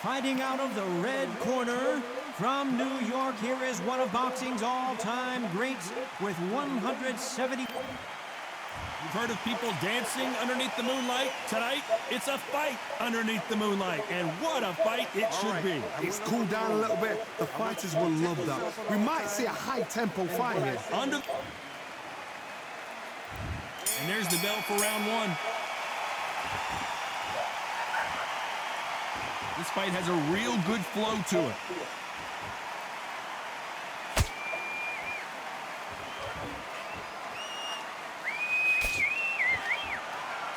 Fighting out of the red corner from New York, here is one of boxing's all-time greats with 170. You've heard of people dancing underneath the moonlight. Tonight, it's a fight underneath the moonlight, and what a fight it should be. It's cooled down a little bit. The fighters will love that. We might see a high-tempo fight here. And there's the bell for round one. This fight has a real good flow to it.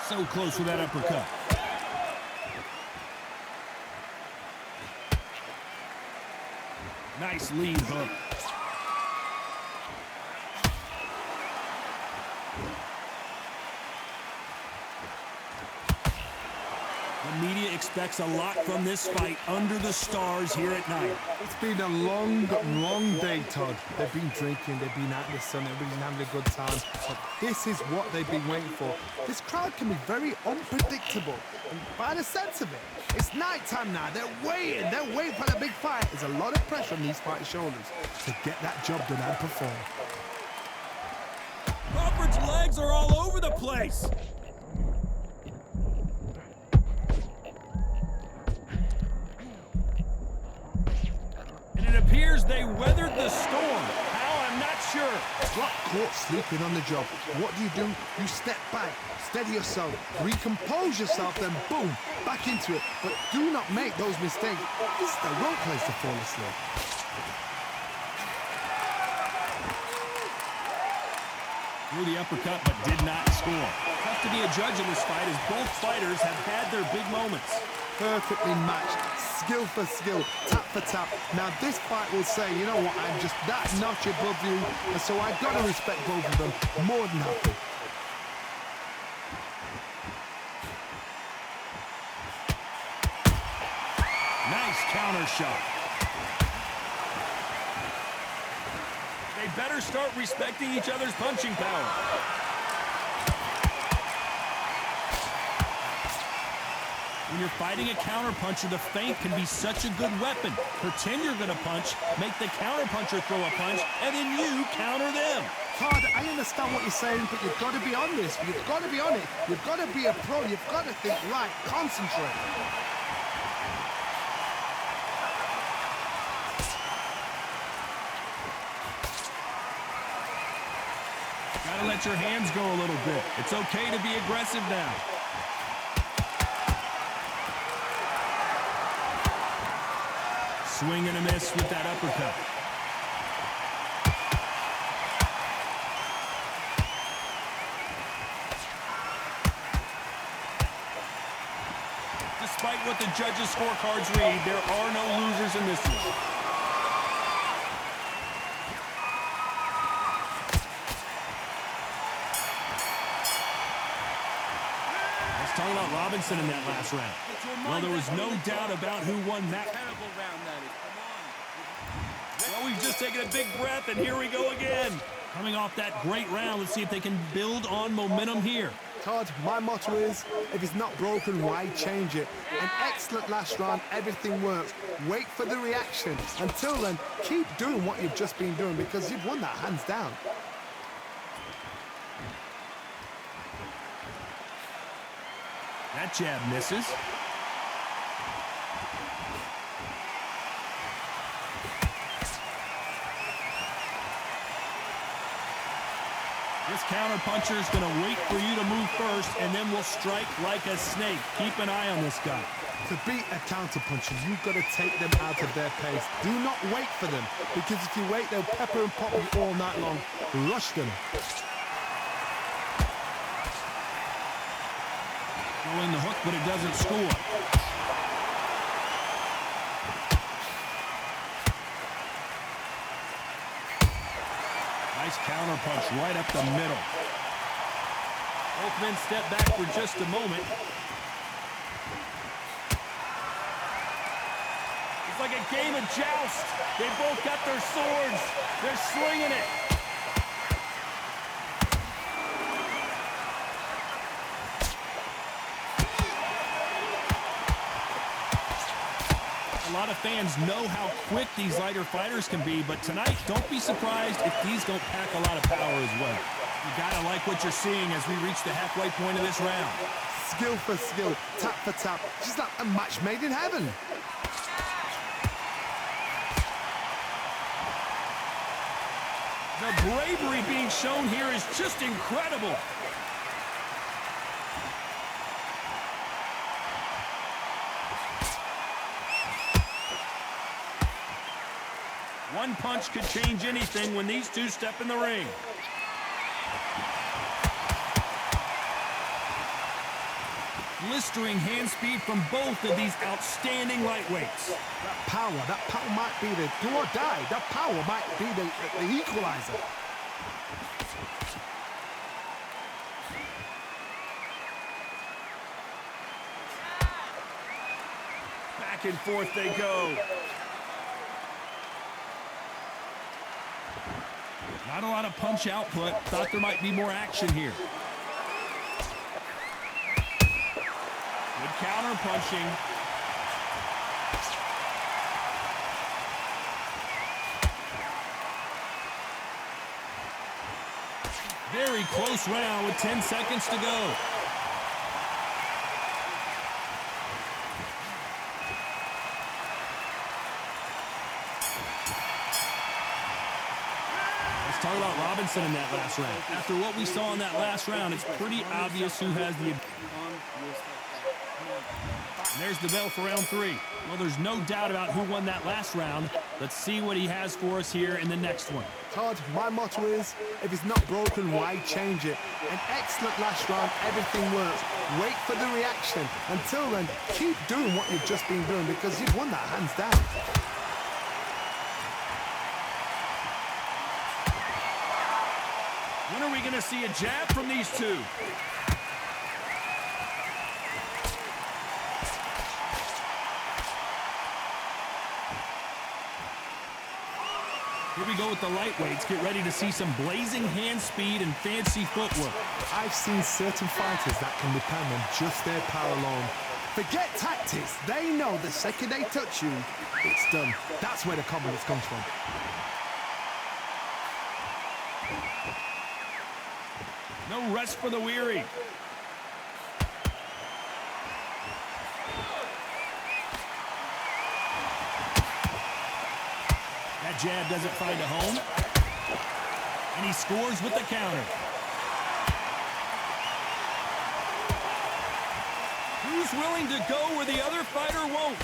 So close with that uppercut. Nice lead hook. The media expects a lot from this fight under the stars here at night. It's been a long, long day, Todd. They've been drinking, they've been out in the sun, they've been having a good time. But this is what they've been waiting for. This crowd can be very unpredictable. And by the sense of it, it's nighttime now. They're waiting for the big fight. There's a lot of pressure on these fighters' shoulders to get that job done and perform. Crawford's legs are all over the place. It appears they weathered the storm. How? I'm not sure. Got caught sleeping on the job. What do? You step back, steady yourself, recompose yourself, then boom, back into it. But do not make those mistakes. This is the wrong place to fall asleep. Threw the uppercut, but did not score. Tough to be a judge in this fight as both fighters have had their big moments. Perfectly matched, skill for skill, tap for tap. Now this fight will say, you know what, I'm just that notch above you, and so I've got to respect both of them more than happy. Nice counter shot. They better start respecting each other's punching power. When you're fighting a counterpuncher, the feint can be such a good weapon. Pretend you're going to punch, make the counterpuncher throw a punch, and then you counter them. Todd, I understand what you're saying, but you've got to be on this. You've got to be on it. You've got to be a pro. You've got to think right. Concentrate. Gotta let your hands go a little bit. It's okay to be aggressive now. Swing and a miss with that uppercut. Despite what the judges' scorecards read, there are no losers in this one. Let's talk about Robinson in that last round. Well, there was no doubt about who won that. Well, we've just taken a big breath, and here we go again. Coming off that great round, let's see if they can build on momentum here. Todd, my motto is, if it's not broken, why change it? An excellent last round, everything works. Wait for the reaction. Until then, keep doing what you've just been doing because you've won that hands down. That jab misses. This counterpuncher is going to wait for you to move first, and then will strike like a snake. Keep an eye on this guy. To beat a counterpuncher, you've got to take them out of their pace. Do not wait for them, because if you wait, they'll pepper and pop you all night long. Rush them. Throwing the hook, but it doesn't score. Nice counter punch right up the middle. Both men step back for just a moment. It's like a game of joust. They both got their swords. They're swinging it. A lot of fans know how quick these lighter fighters can be, but tonight, don't be surprised if these don't pack a lot of power as well. You gotta like what you're seeing as we reach the halfway point of this round. Skill for skill, tap for tap, just like a match made in heaven. The bravery being shown here is just incredible. One punch could change anything when these two step in the ring. Blistering hand speed from both of these outstanding lightweights. That power might be the do or die. That power might be the equalizer. Back and forth they go. Not a lot of punch output. Thought there might be more action here. Good counter punching. Very close round with 10 seconds to go. Talk about Robinson in that last round. After what we saw in that last round, it's pretty obvious who has the... And there's the bell for round 3. Well, there's no doubt about who won that last round. Let's see what he has for us here in the next one. Todd, my motto is, if it's not broken, why change it? An excellent last round, everything works. Wait for the reaction. Until then, keep doing what you've just been doing because you've won that hands down. When are we going to see a jab from these two? Here we go with the lightweights. Get ready to see some blazing hand speed and fancy footwork. I've seen certain fighters that can depend on just their power alone. Forget tactics. They know the second they touch you, it's done. That's where the confidence comes from. No rest for the weary. That jab doesn't find a home. And he scores with the counter. Who's willing to go where the other fighter won't?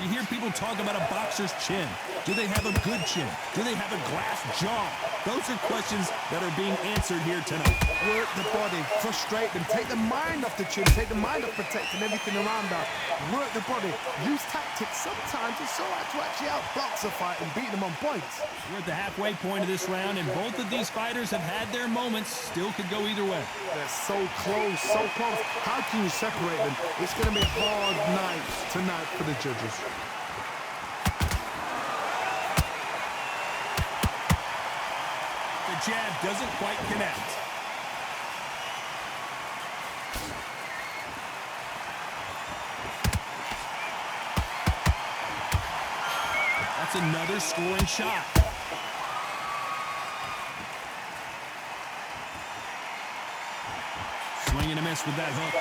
You hear people talk about a boxer's chin. Do they have a good chin? Do they have a glass jaw? Those are questions that are being answered here tonight. Work the body, frustrate them, take the mind off the chin, take the mind off protecting everything around that. Work the body, use tactics. Sometimes it's so hard to actually outbox a fight and beat them on points. We're at the halfway point of this round, and both of these fighters have had their moments. Still could go either way. They're so close, so close. How can you separate them? It's going to be a hard night tonight for the judges. The jab doesn't quite connect. That's another scoring shot. Swing and a miss with that hook.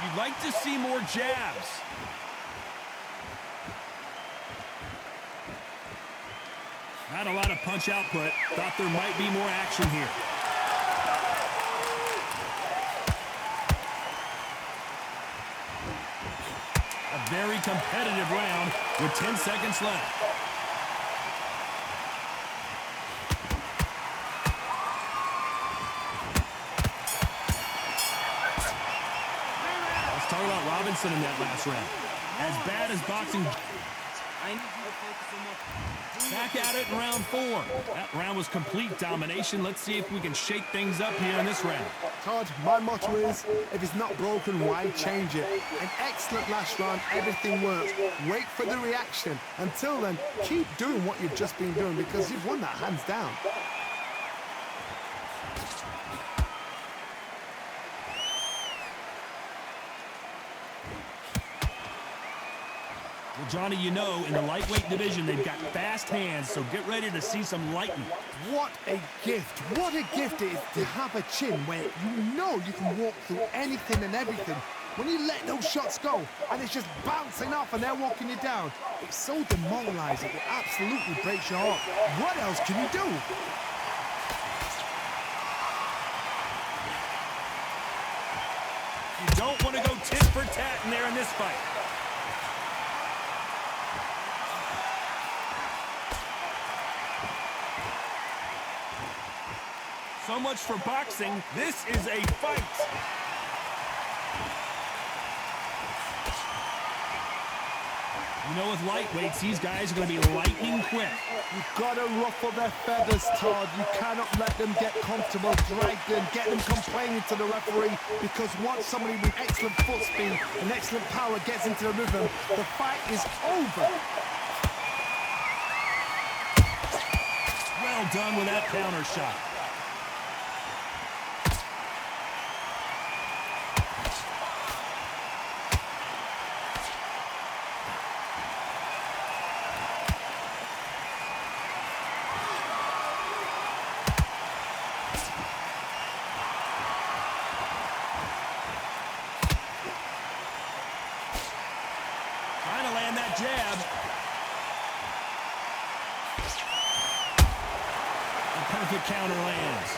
You'd like to see more jabs. Not a lot of punch output. Thought there might be more action here. A very competitive round with 10 seconds left. Let's talk about Robinson in that last round. As bad as boxing... Back at it in round 4. That round was complete domination. Let's see if we can shake things up here in this round. Todd, my motto is, if it's not broken, why change it? An excellent last round, everything works. Wait for the reaction. Until then, keep doing what you've just been doing because you've won that hands down. Well, Johnny, you know, in the lightweight division, they've got fast hands, so get ready to see some lightning. What a gift. What a gift it is to have a chin where you know you can walk through anything and everything. When you let those shots go and it's just bouncing off and they're walking you down, it's so demoralizing. It absolutely breaks your heart. What else can you do? You don't want to go tit for tat in there in this fight. So much for boxing. This is a fight. You know, with lightweights, these guys are going to be lightning quick. You've got to ruffle their feathers, Todd. You cannot let them get comfortable, drag them, get them complaining to the referee, because once somebody with excellent foot speed and excellent power gets into the rhythm, the fight is over. Well done with that counter shot. Trying to land that jab. The perfect counter lands.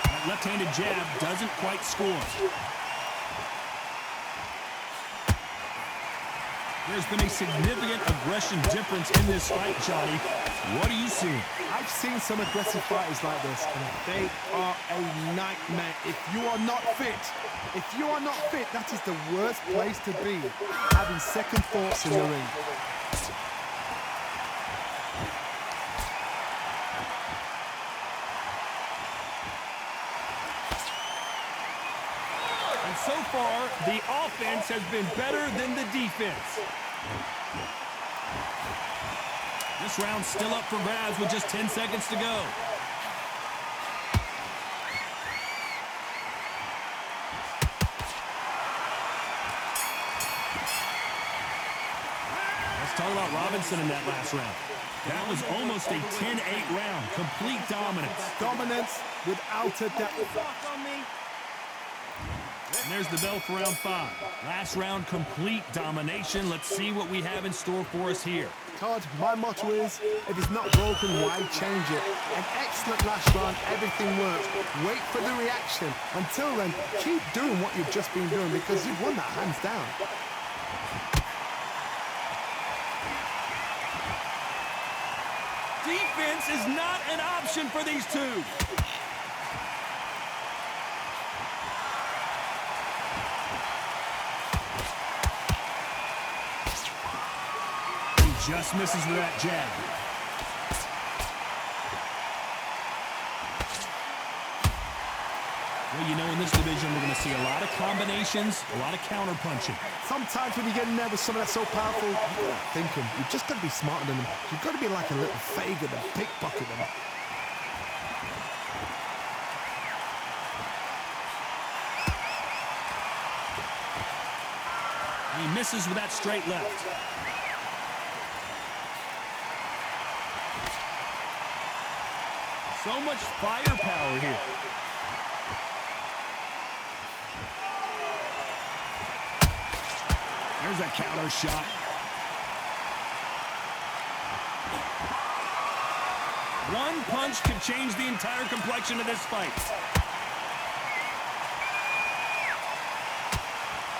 That left-handed jab doesn't quite score. There's been a significant aggression difference in this fight, Johnny. What are you seeing? I've seen some aggressive fighters like this, and they are a nightmare. If you are not fit, that is the worst place to be, having second thoughts in the ring. And so far, the offense has been better than the defense. This round's still up for grabs with just 10 seconds to go. Let's talk about Robinson in that last round. That was almost a 10-8 round. Complete dominance. Dominance without a doubt. And there's the bell for round 5. Last round, complete domination. Let's see what we have in store for us here. Todd, my motto is, if it's not broken, why change it? An excellent last round, everything works. Wait for the reaction. Until then, keep doing what you've just been doing because you've won that hands down. Defense is not an option for these two. Just misses with that jab. Well, you know, in this division, we're going to see a lot of combinations, a lot of counter punching. Sometimes when you get in there with something that's so powerful, you're not thinking. You've just got to be smarter than them. You've got to be like a little Fagin and pickpocket them. He misses with that straight left. So much firepower here. There's a counter shot. One punch could change the entire complexion of this fight.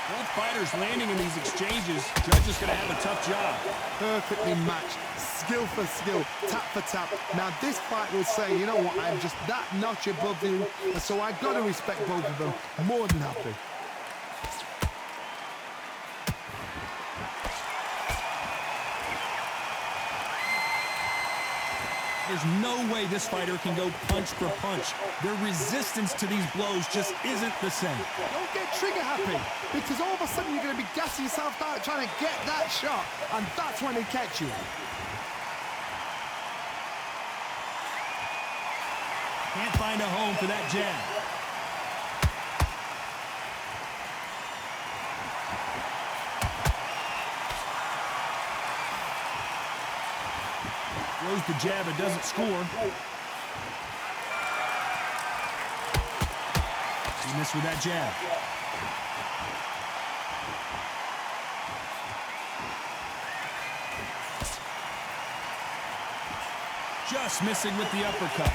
Both fighters landing in these exchanges. Judge is going to have a tough job. Perfectly matched. Skill for skill, tap for tap. Now this fight will say, you know what, I'm just that notch above you, and so I got to respect both of them more than happy. There's no way this fighter can go punch for punch. Their resistance to these blows just isn't the same. Don't get trigger happy, because all of a sudden you're going to be gassing yourself out trying to get that shot, and that's when they catch you. Can't find a home for that jab. Throws the jab and doesn't score. He missed with that jab. Just missing with the uppercut.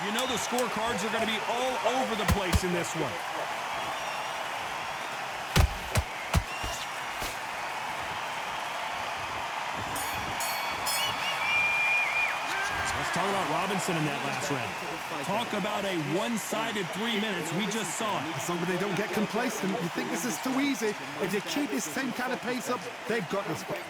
You know the scorecards are going to be all over the place in this one. Let's talk about Robinson in that last round. Talk about a one-sided 3 minutes. We just saw it. As long as they don't get complacent, you think this is too easy. If they keep this same kind of pace up, they've got this fight.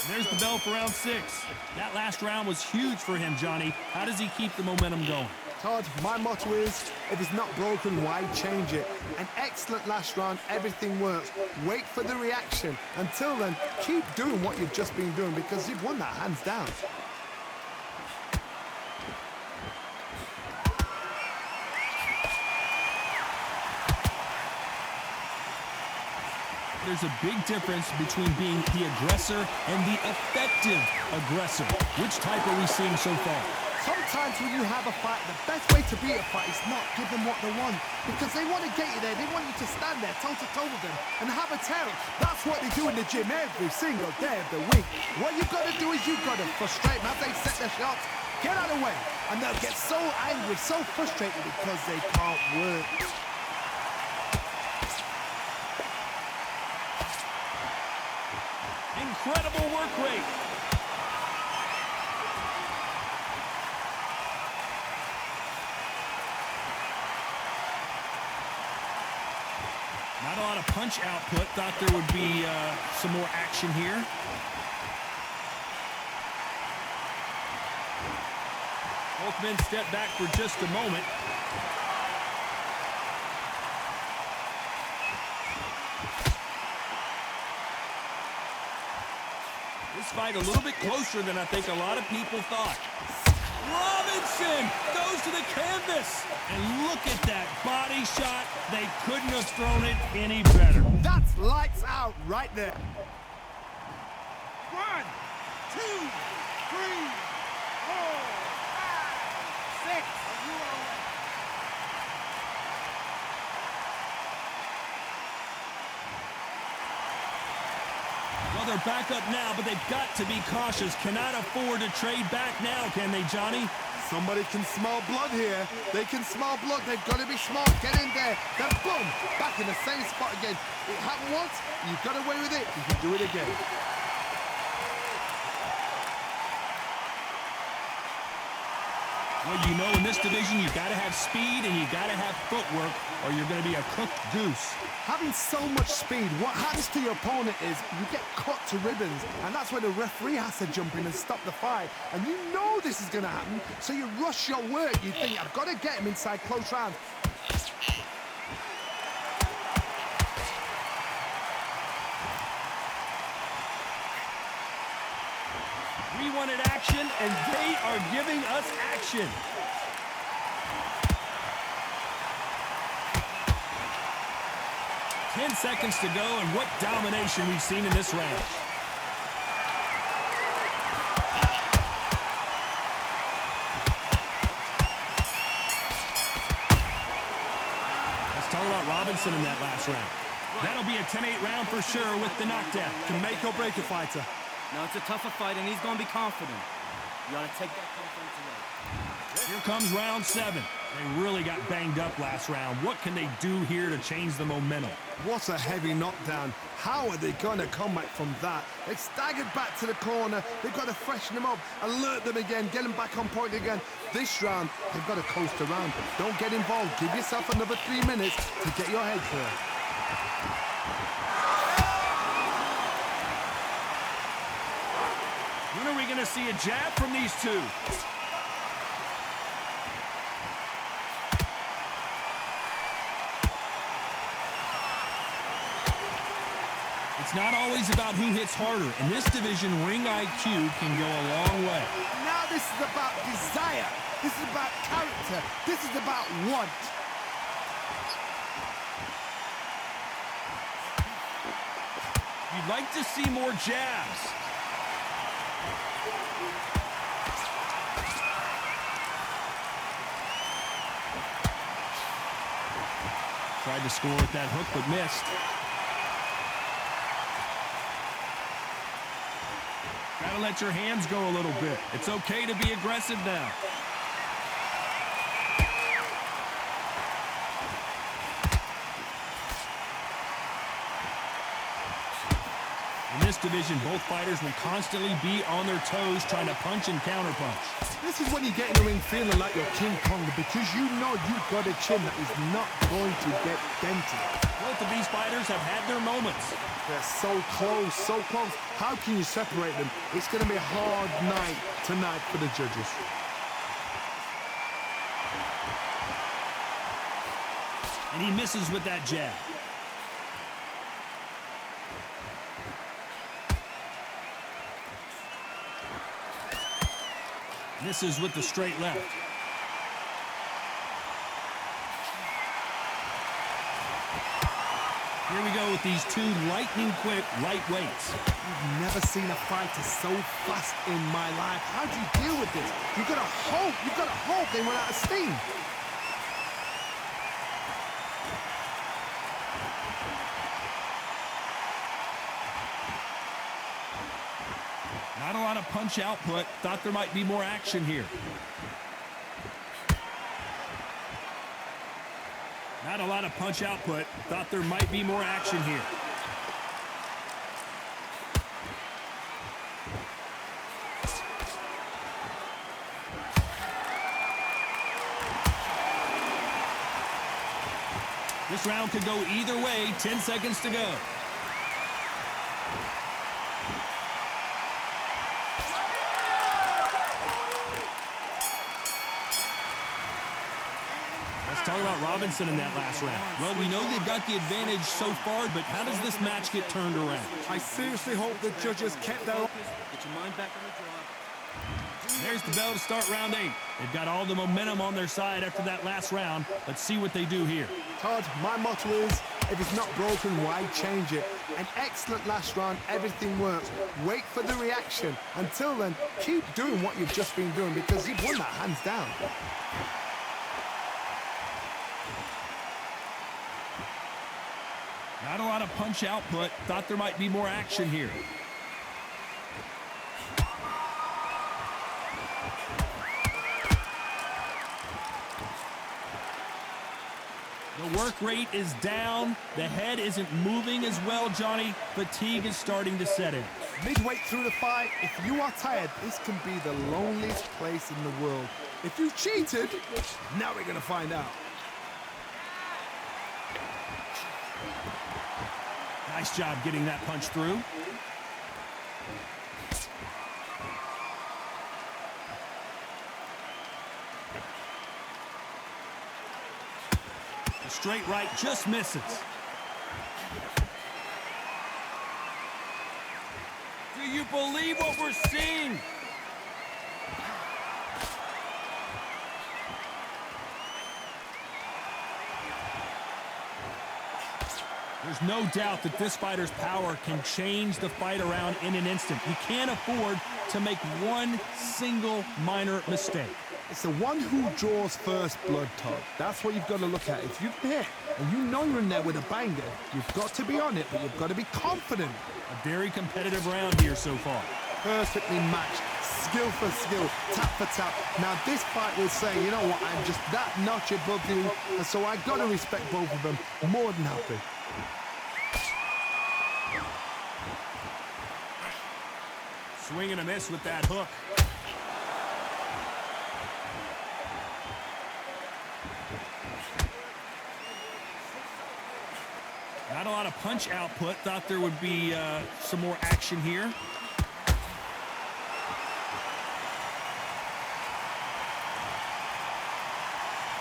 There's the bell for round 6. That last round was huge for him, Johnny. How does he keep the momentum going? Todd, my motto is, if it's not broken, why change it? An excellent last round, everything works. Wait for the reaction. Until then, keep doing what you've just been doing, because you've won that hands down. There's a big difference between being the aggressor and the effective aggressor. Which type are we seeing so far? Sometimes when you have a fight, the best way to beat a fight is not give them what they want. Because they want to get you there. They want you to stand there toe-to-toe with them and have a tell. That's what they do in the gym every single day of the week. What you've got to do is you've got to frustrate them as they set their shots. Get out of the way. And they'll get so angry, so frustrated because they can't work. Incredible work rate. Not a lot of punch output. Thought there would be some more action here. Both men step back for just a moment. This fight a little bit closer than I think a lot of people thought. Robinson goes to the canvas. And look at that body shot. They couldn't have thrown it any better. That's lights out right there. 1, 2, 3, 4, 5, 6. Well, they're back up now, but they've got to be cautious. Cannot afford to trade back now, can they, Johnny? Somebody can smell blood here. They can smell blood. They've got to be smart. Get in there. Then boom, back in the same spot again. It happened once. You got away with it. You can do it again. Well, you know, in this division, you got to have speed and you got to have footwork, or you're going to be a cooked goose. Having so much speed, what happens to your opponent is you get cut to ribbons, and that's where the referee has to jump in and stop the fight. And you know this is going to happen, so you rush your work. You think, I've got to get him inside close rounds. We wanted action, and they are giving us action. Ten seconds to go, and what domination we've seen in this round. Let's talk about Robinson in that last round. That'll be a 10-8 round for sure with the knockdown. Can make or break a fighter. Now it's a tougher fight, and he's going to be confident. You got to take that confidence away. Here comes round 7. They really got banged up last round. What can they do here to change the momentum? What a heavy knockdown. How are they going to come back from that? They staggered back to the corner. They've got to freshen them up, alert them again, get them back on point again. This round, they've got to coast around. Don't get involved. Give yourself another 3 minutes to get your head clear. When are we going to see a jab from these two? It's not always about who hits harder. In this division, ring IQ can go a long way. Now this is about desire. This is about character. This is about want. You'd like to see more jabs. Tried to score with that hook, but missed. Gotta let your hands go a little bit. It's okay to be aggressive now. In this division, both fighters will constantly be on their toes trying to punch and counterpunch. This is when you get in the ring feeling like you're King Kong because you know you've got a chin that is not going to get dented. Both of these fighters have had their moments. They're so close, so close. How can you separate them? It's going to be a hard night tonight for the judges. And he misses with that jab. Misses with the straight left. Here we go with these two lightning-quick lightweights. I've never seen a fighter so fast in my life. How do you deal with this? You've got to hope they run out of steam. Not a lot of punch output. Thought there might be more action here. Not a lot of punch output. Thought there might be more action here. This round could go either way. 10 seconds to go. Talk about Robinson in that last round. Well, we know they've got the advantage so far, but how does this match get turned around? I seriously hope the judges kept their... Get your mind back on the draw. There's the bell to start round 8. They've got all the momentum on their side after that last round. Let's see what they do here. Todd, my motto is, if it's not broken, why change it? An excellent last round, everything works. Wait for the reaction. Until then, keep doing what you've just been doing because you've won that hands down. Not a lot of punch output. Thought there might be more action here. The work rate is down. The head isn't moving as well, Johnny. Fatigue is starting to set in. Midway through the fight, if you are tired, this can be the loneliest place in the world. If you cheated, now we're going to find out. Nice job getting that punch through. The straight right just misses. Do you believe what we're seeing? There's no doubt that this fighter's power can change the fight around in an instant. You can't afford to make one single minor mistake. It's the one who draws first blood, Todd. That's what you've got to look at. If you've hit and you know you're in there with a banger, you've got to be on it, but you've got to be confident. A very competitive round here so far. perfectly matched, skill for skill, tap for tap. Now this fight will say, you know what, I'm just that notch above you, and so I got to respect both of them. More than happy. Swing and a miss with that hook. Not a lot of punch output. Thought there would be some more action here.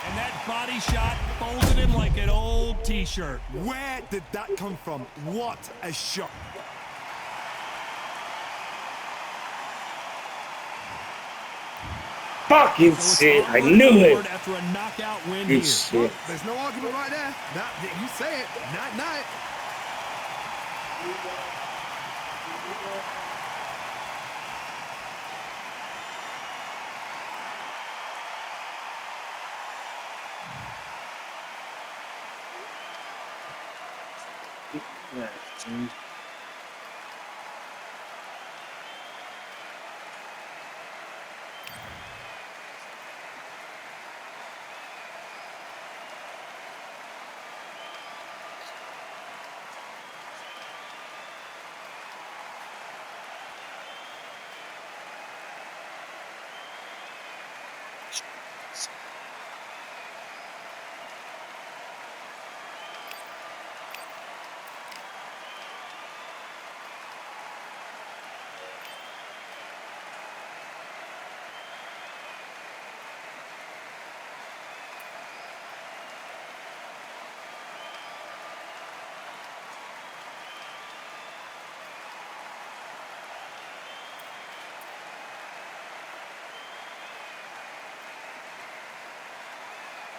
And that body shot folded him like an old t-shirt. Where did that come from? What a shot. Fucking shit, I knew it. After a knockout win Good here. shit. Well, there's no argument right there. That, you say it. Night, night.